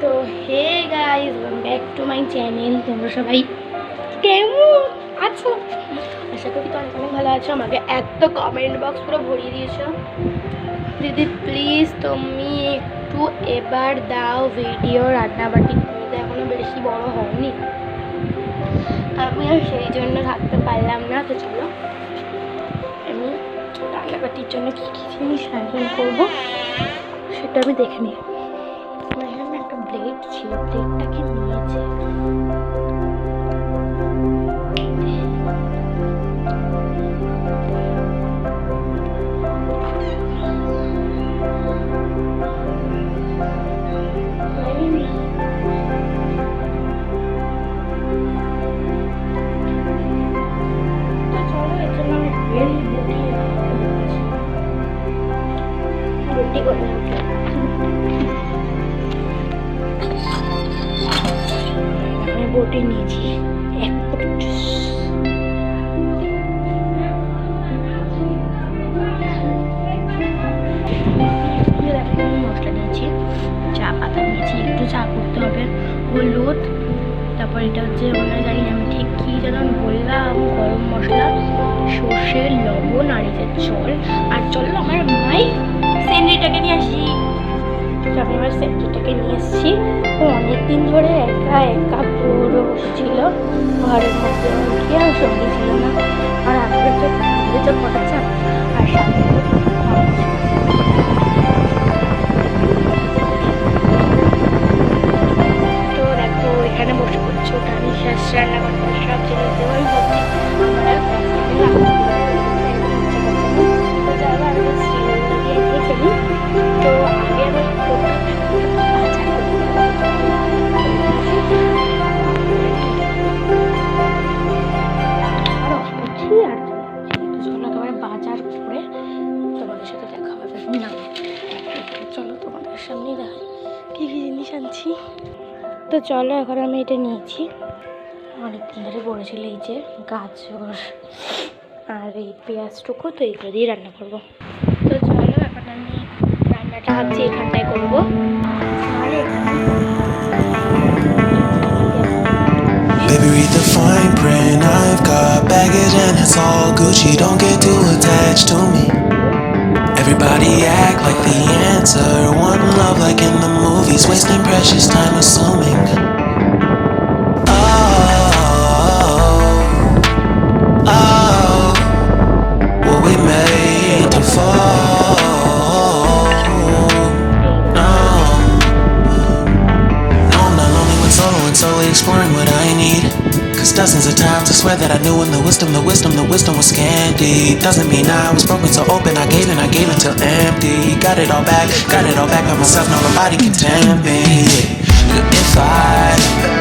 তো hey guys, welcome back to my channel. তোমরা সবাই কেমন আছো? আশা করি তো অনেক অনেক ভালো আছো। আমাকে এত কমেন্ট বক্স পুরো ভরিয়ে দিয়েছো। দিদি প্লিজ তুমি একটু এবার দাও ভিডিও। রান্নাবাটি তুমি তো এখনো বেশি বড় হওনি, আমি আর সেই জন্য থাকতে পারলাম না। তো চলো আমি রান্নাবাটির জন্য কী কী জিনিস রান্না করবো সেটা আমি দেখে নিই। এখানে একটা ব্লেড ছিল, ব্লেডটাকে নিয়েছে। বটি নিয়েছি এক মশলা নিয়েছি, চা পাতা নিয়েছি, একটু চা করতে হবে, হলুদ, তারপর এটা হচ্ছে ওনার জানি আমি ঠিক কী যেন বললাম, গরম মশলা, সর্ষে, লবণ আর এই যে জল। আর চলো আমার মাই স্যান্ডউইচটাকে নিয়ে আসি। আমি আমার স্যান্ডউইচটাকে নিয়ে এসেছি। ও অনেকদিন ধরে একা একা পুরো বসেছিল ঘরের মধ্যে, কেউ সঙ্গে ছিল না। আর আমাদের তো পড়াচ্ছে আর সামনে তো দেখো এখানে বসে পড়ছে, ওটা আমি শেষ রান্না করতে সব জিনিস দেওয়াই হচ্ছে। তো আগে আমি বাজার করে তোমাদের সাথে দেখা হবে না। চলো তোমাদের সামনে দেখাই কী কী জিনিস আনছি। তো চলো এখন আমি এটা নিয়েছি, অনেকদিন ধরে পড়েছিল এই যে গাজর আর এই পেঁয়াজটুকু, তো এইগুলো দিয়ে রান্না করবো। তো চলো এখন আমি রান্নাটা ভাবছি এখানটায় করবো। আর Baby, read the fine print. I've got baggage and it's all Gucci. Don't get too attached to me. Everybody act like the answer. One love like in the movies. Wasting precious time assuming. Were we made to fall? No, I'm not lonely when solo and solely exploring what I need. Cause dozens of times I swear that I knew when the wisdom was scanty. Doesn't mean I was broken so open, I gave until empty. Got it all back by myself, now nobody can tempt me. If I